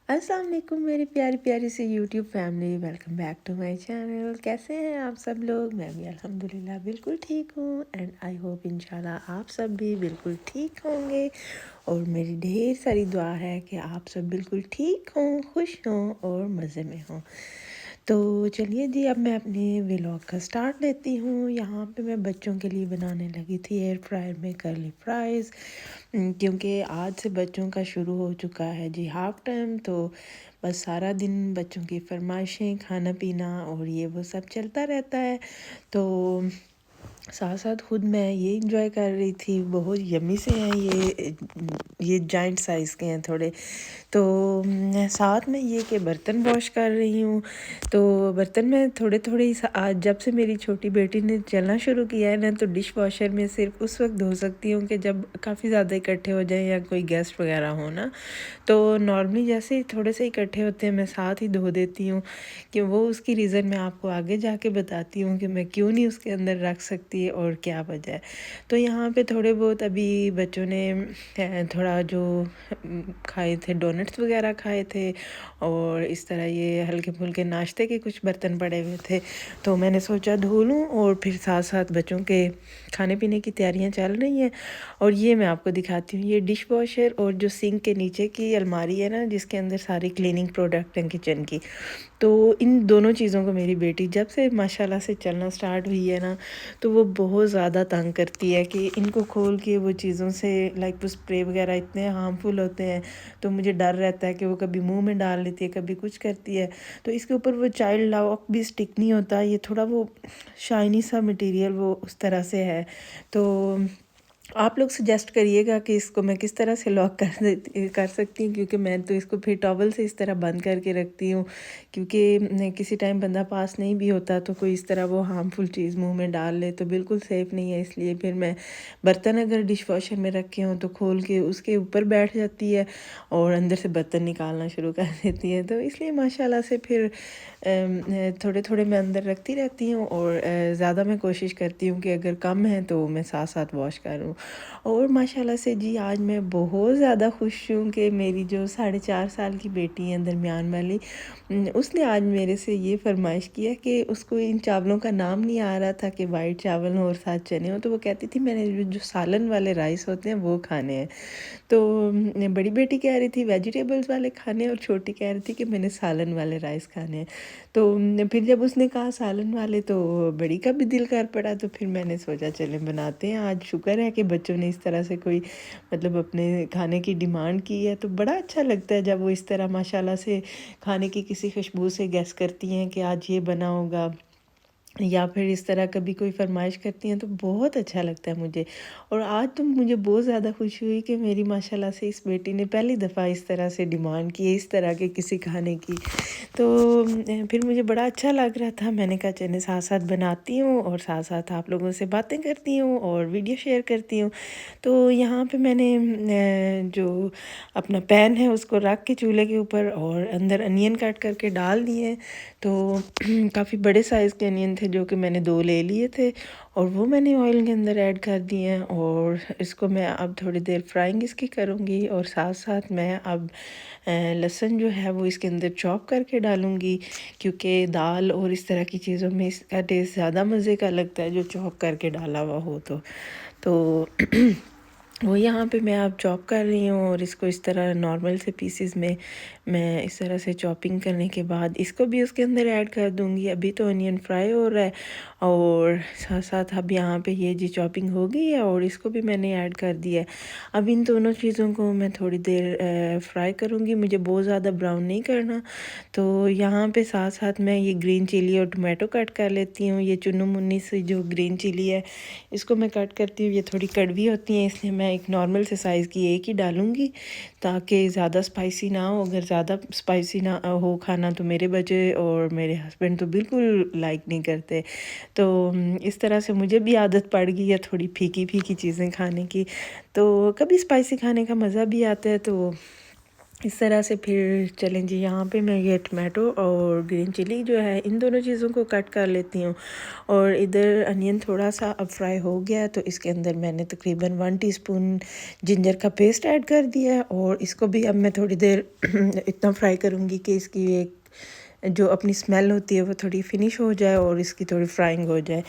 अस्सलाम वालेकुम मेरी प्यारी प्यारी सी YouTube family. Welcome back to my channel. कैसे हैं आप सब लोग? मैं भी अल्हम्दुलिल्लाह बिल्कुल ठीक हूँ एंड आई होप इंशाल्लाह आप सब भी बिल्कुल ठीक होंगे। और मेरी ढेर सारी दुआ है कि आप सब बिल्कुल ठीक हों, खुश हों और मज़े में हों। तो चलिए जी, अब मैं अपने व्लॉग का स्टार्ट लेती हूँ। यहाँ पे मैं बच्चों के लिए बनाने लगी थी एयर फ्रायर में कर्ली फ्राइज़, क्योंकि आज से बच्चों का शुरू हो चुका है जी हाफ़ टाइम। तो बस सारा दिन बच्चों की फरमाइशें, खाना पीना और ये वो सब चलता रहता है। तो साथ साथ खुद मैं ये इंजॉय कर रही थी। बहुत यम्मी से हैं ये जाइंट साइज़ के हैं थोड़े। तो साथ में ये कि बर्तन वॉश कर रही हूँ। तो बर्तन में थोड़े थोड़े ही आज जब से मेरी छोटी बेटी ने चलना शुरू किया है ना, तो डिश वॉशर में सिर्फ उस वक्त धो सकती हूँ कि जब काफ़ी ज़्यादा इकट्ठे हो जाएं या कोई गेस्ट वगैरह हो ना। तो नॉर्मली जैसे ही थोड़े से इकट्ठे होते हैं मैं साथ ही धो देती हूँ। कि वो उसकी रीज़न मैं आपको आगे जाके बताती हूँ कि मैं क्यों नहीं उसके अंदर रख सकती और क्या वजह है। तो यहाँ पे थोड़े बहुत अभी बच्चों ने थोड़ा जो खाए थे, डोनट्स वगैरह खाए थे और इस तरह ये हल्के फुल्के नाश्ते के कुछ बर्तन पड़े हुए थे। तो मैंने सोचा धो लूँ और फिर साथ साथ बच्चों के खाने पीने की तैयारियां चल रही हैं। और ये मैं आपको दिखाती हूँ, ये डिश वॉशर और जो सिंक के नीचे की अलमारी है ना, जिसके अंदर सारी क्लीनिंग प्रोडक्ट हैं किचन की। तो इन दोनों चीज़ों को मेरी बेटी जब से माशाल्लाह से चलना स्टार्ट हुई है ना, तो वो बहुत ज़्यादा तंग करती है कि इनको खोल के वो चीज़ों से लाइक वो स्प्रे वगैरह इतने हार्मफुल होते हैं। तो मुझे डर रहता है कि वो कभी मुंह में डाल लेती है, कभी कुछ करती है। तो इसके ऊपर वो चाइल्ड लॉक भी स्टिक नहीं होता, ये थोड़ा वो शाइनी सा मटेरियल वो उस तरह से है। तो आप लोग सजेस्ट करिएगा कि इसको मैं किस तरह से लॉक कर सकती हूँ, क्योंकि मैं तो इसको फिर टॉवल से इस तरह बंद करके रखती हूँ। क्योंकि किसी टाइम बंदा पास नहीं भी होता तो कोई इस तरह वो हार्मफुल चीज़ मुंह में डाल ले तो बिल्कुल सेफ़ नहीं है। इसलिए फिर मैं बर्तन अगर डिश वॉशर में रखे हों तो खोल के उसके ऊपर बैठ जाती है और अंदर से बर्तन निकालना शुरू कर देती है। तो इसलिए माशाल्लाह से फिर थोड़े थोड़े मैं अंदर रखती रहती हूँ और ज़्यादा मैं कोशिश करती हूँ कि अगर कम है तो मैं साथ साथ वॉश करूँ। और माशाल्लाह से जी आज मैं बहुत ज़्यादा खुश हूँ कि मेरी जो 4.5 साल की बेटी है दरमियान वाली, उसने आज मेरे से ये फरमाइश किया कि उसको इन चावलों का नाम नहीं आ रहा था कि वाइट चावल हो और साथ चने हो। तो वो कहती थी मैंने जो सालन वाले राइस होते हैं वो खाने हैं। तो बड़ी बेटी कह रही थी वेजिटेबल्स वाले खाने और छोटी कह रही थी कि मैंने सालन वाले राइस खाने हैं। तो फिर जब उसने कहा सालन वाले तो बड़ी का भी दिल कर पड़ा। तो फिर मैंने सोचा चलें बनाते हैं। आज शुक्र है कि बच्चों ने इस तरह से कोई मतलब अपने खाने की डिमांड की है। तो बड़ा अच्छा लगता है जब वो इस तरह माशाल्लाह से खाने की किसी खुशबू से गेस करती हैं कि आज ये बना होगा, या फिर इस तरह कभी कोई फरमाइश करती हैं तो बहुत अच्छा लगता है मुझे। और आज तो मुझे बहुत ज़्यादा खुशी हुई कि मेरी माशाल्लाह से इस बेटी ने पहली दफ़ा इस तरह से डिमांड की है इस तरह के किसी खाने की। तो फिर मुझे बड़ा अच्छा लग रहा था। मैंने कहा चलें साथ साथ बनाती हूँ और साथ साथ आप लोगों से बातें करती हूँ और वीडियो शेयर करती हूँ। तो यहाँ पे मैंने जो अपना पैन है उसको रख के चूल्हे के ऊपर और अंदर अनियन कट करके डाल दिए। तो काफ़ी बड़े साइज़ के अनियन थे जो कि मैंने 2 ले लिए थे और वो मैंने ऑयल के अंदर ऐड कर दिए हैं। और इसको मैं अब थोड़ी देर फ्राइंग इसकी करूँगी और साथ साथ मैं अब लहसुन जो है वो इसके अंदर चॉप करके डालूँगी, क्योंकि दाल और इस तरह की चीज़ों में इसका टेस्ट ज़्यादा मज़े का लगता है जो चॉप करके डाला हुआ हो। तो वो यहाँ पे मैं अब चॉप कर रही हूँ और इसको इस तरह नॉर्मल से पीसेस में मैं इस तरह से चॉपिंग करने के बाद इसको भी उसके अंदर ऐड कर दूँगी। अभी तो अनियन फ्राई हो रहा है और साथ साथ अब यहाँ पे ये जी चॉपिंग हो गई है और इसको भी मैंने ऐड कर दिया है। अब इन दोनों चीज़ों को मैं थोड़ी देर फ्राई करूँगी, मुझे बहुत ज़्यादा ब्राउन नहीं करना। तो यहाँ पे साथ साथ मैं ये ग्रीन चिली और टमाटो कट कर लेती हूँ। ये चुन्नू मुन्नी से जो ग्रीन चिली है इसको मैं कट करती हूँ। ये थोड़ी कड़वी होती हैं इसलिए मैं एक नॉर्मल से साइज़ की एक ही डालूँगी ताकि ज़्यादा स्पाइसी ना हो। अगर ज़्यादा स्पाइसी ना हो खाना तो मेरे बच्चे और मेरे हस्बैंड तो बिल्कुल लाइक नहीं करते। तो इस तरह से मुझे भी आदत पड़ गई है थोड़ी फीकी फीकी चीज़ें खाने की। तो कभी स्पाइसी खाने का मज़ा भी आता है। तो इस तरह से फिर चलें जी। यहाँ पे मैं ये टमाटो और ग्रीन चिली जो है इन दोनों चीज़ों को कट कर लेती हूँ। और इधर अनियन थोड़ा सा अब फ्राई हो गया है, तो इसके अंदर मैंने तकरीबन 1 टीस्पून जिंजर का पेस्ट ऐड कर दिया है। और इसको भी अब मैं थोड़ी देर इतना फ्राई करूँगी कि इसकी एक जो अपनी स्मेल होती है वो थोड़ी फिनिश हो जाए और इसकी थोड़ी फ्राइंग हो जाए।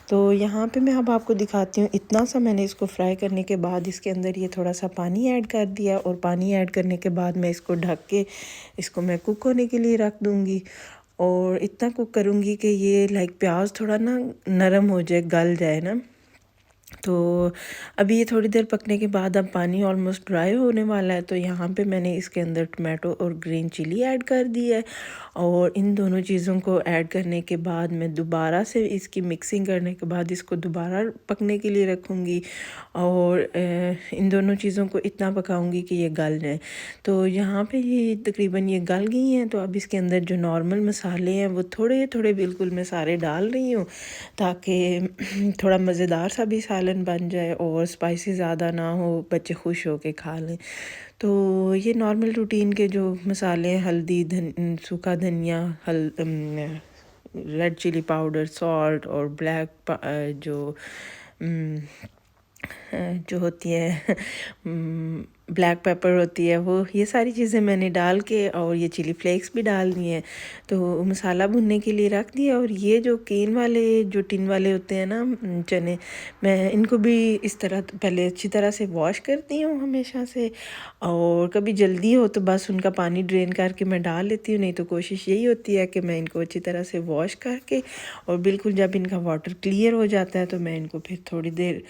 तो यहाँ पे मैं अब आपको दिखाती हूँ। इतना सा मैंने इसको फ्राई करने के बाद इसके अंदर ये थोड़ा सा पानी ऐड कर दिया, और पानी ऐड करने के बाद मैं इसको ढक के इसको मैं कुक होने के लिए रख दूँगी। और इतना कुक करूँगी कि ये लाइक प्याज थोड़ा ना नरम हो जाए, गल जाए ना। तो अभी ये थोड़ी देर पकने के बाद अब पानी ऑलमोस्ट ड्राई होने वाला है। तो यहाँ पे मैंने इसके अंदर टमाटो और ग्रीन चिली ऐड कर दी है। और इन दोनों चीज़ों को ऐड करने के बाद मैं दोबारा से इसकी मिक्सिंग करने के बाद इसको दोबारा पकने के लिए रखूँगी। और इन दोनों चीज़ों को इतना पकाऊंगी कि ये गल जाए। तो यहाँ पे ये तकरीबन ये गल गई हैं। तो अब इसके अंदर जो नॉर्मल मसाले हैं वो थोड़े थोड़े बिल्कुल मैं सारे डाल रही हूँ, ताकि थोड़ा मज़ेदार सा भी सालन बन जाए और स्पाइसी ज़्यादा ना हो, बच्चे खुश हो के खा लें। तो ये नॉर्मल रूटीन के जो मसाले हैं, हल्दी, सूखा धनिया, रेड चिली पाउडर, सॉल्ट और ब्लैक जो होती है ब्लैक पेपर होती है, वो ये सारी चीज़ें मैंने डाल के और ये चिली फ्लेक्स भी डाल दिए हैं। तो मसाला भुनने के लिए रख दिया। और ये जो केन वाले जो टिन वाले होते हैं ना चने, मैं इनको भी इस तरह पहले अच्छी तरह से वॉश करती हूँ हमेशा से। और कभी जल्दी हो तो बस उनका पानी ड्रेन करके मैं डाल लेती हूँ, नहीं तो कोशिश यही होती है कि मैं इनको अच्छी तरह से वॉश करके और बिल्कुल जब इनका वाटर क्लियर हो जाता है तो मैं इनको फिर थोड़ी देर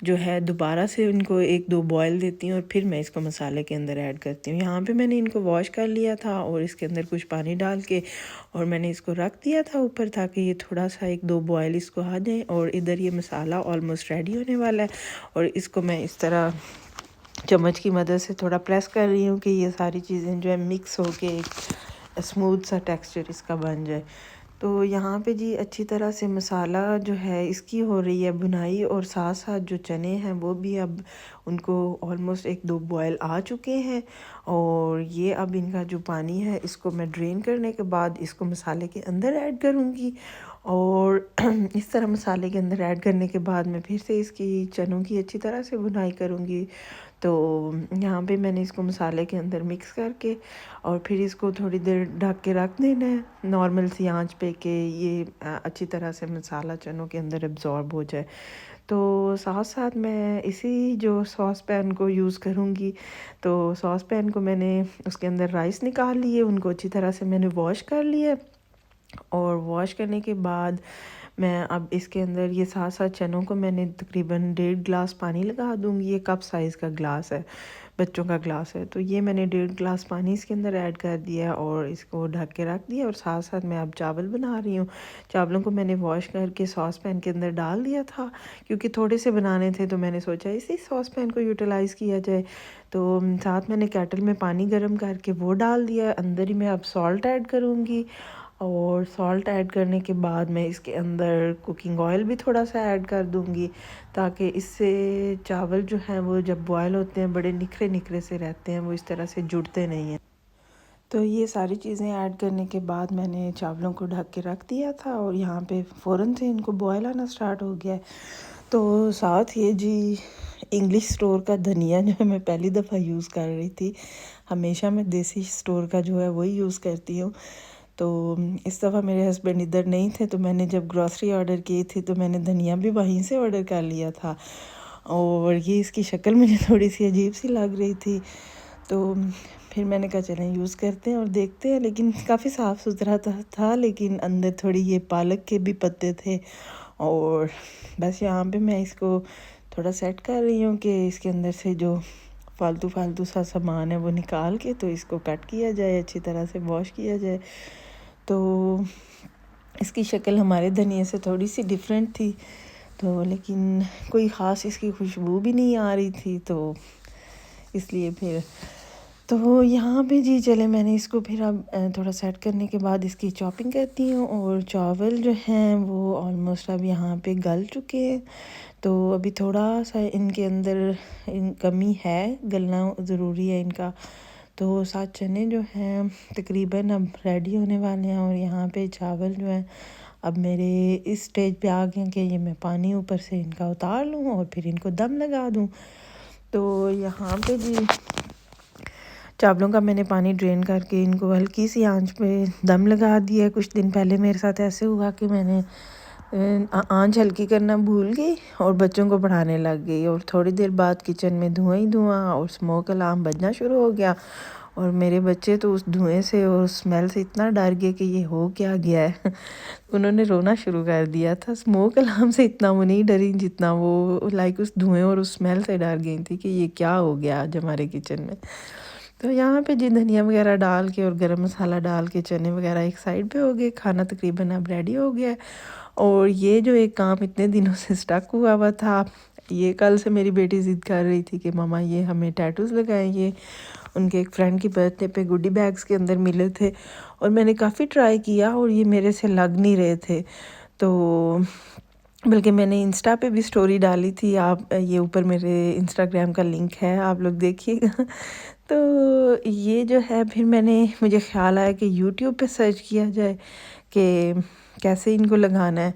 जो है दोबारा से इनको 1-2 बॉयल देती हूँ और फिर मैं इसको मसाले के अंदर ऐड करती हूँ। यहाँ पे मैंने इनको वॉश कर लिया था और इसके अंदर कुछ पानी डाल के और मैंने इसको रख दिया था ऊपर, ताकि ये थोड़ा सा 1-2 बॉयल इसको आ जाए। और इधर ये मसाला ऑलमोस्ट रेडी होने वाला है। और इसको मैं इस तरह चम्मच की मदद से थोड़ा प्रेस कर रही हूँ कि ये सारी चीज़ें जो है मिक्स होके एक स्मूथ सा टेक्सचर इसका बन जाए। तो यहाँ पे जी अच्छी तरह से मसाला जो है इसकी हो रही है भुनाई, और साथ साथ जो चने हैं वो भी अब उनको ऑलमोस्ट 1-2 बॉयल आ चुके हैं। और ये अब इनका जो पानी है इसको मैं ड्रेन करने के बाद इसको मसाले के अंदर ऐड करूँगी। और इस तरह मसाले के अंदर ऐड करने के बाद मैं फिर से इसकी चनों की अच्छी तरह से भुनाई करूँगी। तो यहाँ पे मैंने इसको मसाले के अंदर मिक्स करके और फिर इसको थोड़ी देर ढक के रख देना है नॉर्मल सी आंच पे, कि ये अच्छी तरह से मसाला चनों के अंदर एब्जॉर्ब हो जाए। तो साथ साथ मैं इसी जो सॉस पैन को यूज़ करूँगी। तो सॉस पैन को मैंने उसके अंदर राइस निकाल लिए, उनको अच्छी तरह से मैंने वॉश कर लिया। और वॉश करने के बाद मैं अब इसके अंदर ये साथ साथ चनों को मैंने तकरीबन 1.5 गिलास पानी लगा दूँगी। ये कप साइज़ का ग्लास है, बच्चों का ग्लास है। तो ये मैंने 1.5 गिलास पानी इसके अंदर ऐड कर दिया और इसको ढक के रख दिया। और साथ साथ मैं अब चावल बना रही हूँ। चावलों को मैंने वॉश करके सॉस पैन के अंदर डाल दिया था, क्योंकि थोड़े से बनाने थे तो मैंने सोचा इसी सॉस पैन को यूटिलाइज़ किया जाए। तो साथ मैंने केटल में पानी गर्म करके वो डाल दिया। अंदर ही मैं अब सॉल्ट ऐड करूँगी। और सॉल्ट ऐड करने के बाद मैं इसके अंदर कुकिंग ऑयल भी थोड़ा सा ऐड कर दूंगी, ताकि इससे चावल जो हैं वो जब बॉयल होते हैं बड़े निखरे निखरे से रहते हैं, वो इस तरह से जुड़ते नहीं हैं। तो ये सारी चीज़ें ऐड करने के बाद मैंने चावलों को ढक के रख दिया था और यहाँ पे फ़ौरन से इनको बॉयल आना स्टार्ट हो गया है। तो साथ ये जी इंग्लिश स्टोर का धनिया जो है मैं पहली दफ़ा यूज़ कर रही थी। हमेशा मैं देसी स्टोर का जो है वही यूज़ करती हूँ। तो इस दफ़ा मेरे हस्बैंड इधर नहीं थे, तो मैंने जब ग्रॉसरी ऑर्डर की थी तो मैंने धनिया भी वहीं से ऑर्डर कर लिया था। और ये इसकी शक्ल मुझे थोड़ी सी अजीब सी लग रही थी, तो फिर मैंने कहा चलें यूज़ करते हैं और देखते हैं। लेकिन काफ़ी साफ़ सुथरा था, लेकिन अंदर थोड़ी ये पालक के भी पत्ते थे। और बस यहाँ पे मैं इसको थोड़ा सेट कर रही हूँ कि इसके अंदर से जो फालतू सा सामान है वो निकाल के तो इसको कट किया जाए, अच्छी तरह से वॉश किया जाए। तो इसकी शक्ल हमारे धनिए से थोड़ी सी डिफरेंट थी, तो लेकिन कोई ख़ास इसकी खुशबू भी नहीं आ रही थी, तो इसलिए फिर तो यहाँ पे जी चले मैंने इसको फिर अब थोड़ा सेट करने के बाद इसकी चॉपिंग करती हूँ। और चावल जो हैं वो ऑलमोस्ट अब यहाँ पे गल चुके हैं। तो अभी थोड़ा सा इनके अंदर कमी है, गलना ज़रूरी है इनका। तो 7 चने जो हैं तकरीबन अब रेडी होने वाले हैं। और यहाँ पे चावल जो है अब मेरे इस स्टेज पे आ गए कि ये मैं पानी ऊपर से इनका उतार लूँ और फिर इनको दम लगा दूँ। तो यहाँ पे जी चावलों का मैंने पानी ड्रेन करके इनको हल्की सी आंच पे दम लगा दिया। कुछ दिन पहले मेरे साथ ऐसे हुआ कि मैंने आंच हल्की करना भूल गई और बच्चों को पढ़ाने लग गई, और थोड़ी देर बाद किचन में धुआं ही धुआं और स्मोक अलार्म बजना शुरू हो गया। और मेरे बच्चे तो उस धुएं से और स्मेल से इतना डर गए कि ये हो क्या गया है उन्होंने रोना शुरू कर दिया था। स्मोक अलार्म से इतना वो नहीं डरी जितना वो लाइक उस धुएं और उस स्मेल से डर गई थी कि ये क्या हो गया आज हमारे किचन में। तो यहाँ पे जी धनिया वगैरह डाल के और गरम मसाला डाल के चने वगैरह एक साइड पे हो गए। खाना तकरीबन अब रेडी हो गया है। और ये जो एक काम इतने दिनों से स्टक हुआ था, ये कल से मेरी बेटी ज़िद कर रही थी कि मम्मा ये हमें टैटूज़ लगाएंगे। उनके एक फ्रेंड की बर्थडे पे गुडी बैग्स के अंदर मिले थे और मैंने काफ़ी ट्राई किया और ये मेरे से लग नहीं रहे थे। तो बल्कि मैंने इंस्टा पे भी स्टोरी डाली थी, आप ये ऊपर मेरे इंस्टाग्राम का लिंक है, आप लोग देखिएगा। तो ये जो है फिर मुझे ख़्याल आया कि यूट्यूब पे सर्च किया जाए कि कैसे इनको लगाना है।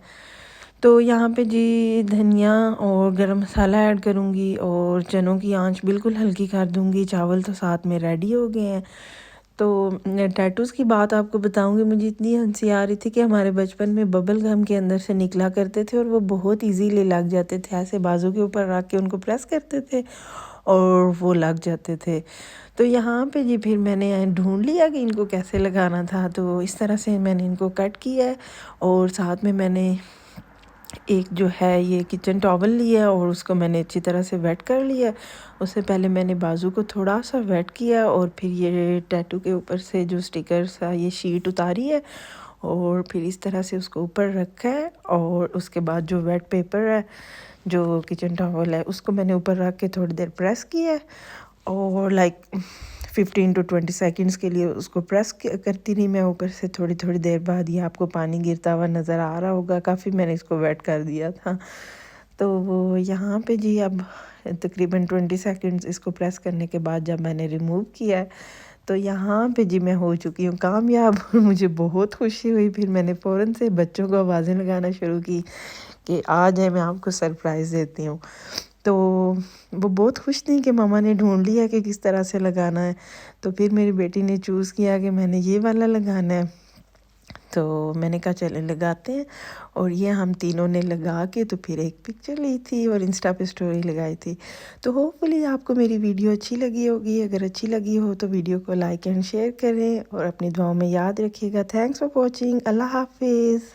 तो यहाँ पे जी धनिया और गरम मसाला ऐड करूँगी और चनों की आंच बिल्कुल हल्की कर दूँगी। चावल तो साथ में रेडी हो गए हैं। तो टैटूज़ की बात आपको बताऊँगी, मुझे इतनी हंसी आ रही थी कि हमारे बचपन में बबल गम के अंदर से निकला करते थे और वो बहुत इजीली लग जाते थे। ऐसे बाजू के ऊपर रख के उनको प्रेस करते थे और वो लग जाते थे। तो यहाँ पे जी फिर मैंने ढूंढ लिया कि इनको कैसे लगाना था। तो इस तरह से मैंने इनको कट किया है और साथ में मैंने एक जो है ये किचन टॉवल लिया और उसको मैंने अच्छी तरह से वेट कर लिया। उससे पहले मैंने बाजू को थोड़ा सा वेट किया और फिर ये टैटू के ऊपर से जो स्टिकर सा ये शीट उतारी है और फिर इस तरह से उसको ऊपर रखा है। और उसके बाद जो वेट पेपर है, जो किचन टॉवल है, उसको मैंने ऊपर रख के थोड़ी देर प्रेस किया है और लाइक 15 to 20 सेकंड्स के लिए उसको प्रेस करती रही मैं ऊपर से। थोड़ी थोड़ी देर बाद ये आपको पानी गिरता हुआ नज़र आ रहा होगा, काफ़ी मैंने इसको वेट कर दिया था। तो वो यहाँ पे जी अब तकरीबन 20 सेकंड्स इसको प्रेस करने के बाद जब मैंने रिमूव किया है तो यहाँ पे जी मैं हो चुकी हूँ कामयाब और मुझे बहुत खुशी हुई। फिर मैंने फ़ौरन से बच्चों को आवाज़ें लगाना शुरू की कि आ जाए, मैं आपको सरप्राइज़ देती हूँ। तो वो बहुत खुश थी कि मम्मा ने ढूंढ लिया कि किस तरह से लगाना है। तो फिर मेरी बेटी ने चूज़ किया कि मैंने ये वाला लगाना है। तो मैंने कहा चलें लगाते हैं। और ये हम तीनों ने लगा के तो फिर एक पिक्चर ली थी और इंस्टा पे स्टोरी लगाई थी। तो होपफुली आपको मेरी वीडियो अच्छी लगी होगी। अगर अच्छी लगी हो तो वीडियो को लाइक एंड शेयर करें और अपनी दुआओं में याद रखिएगा। Thanks for watching. अल्लाह हाफिज़।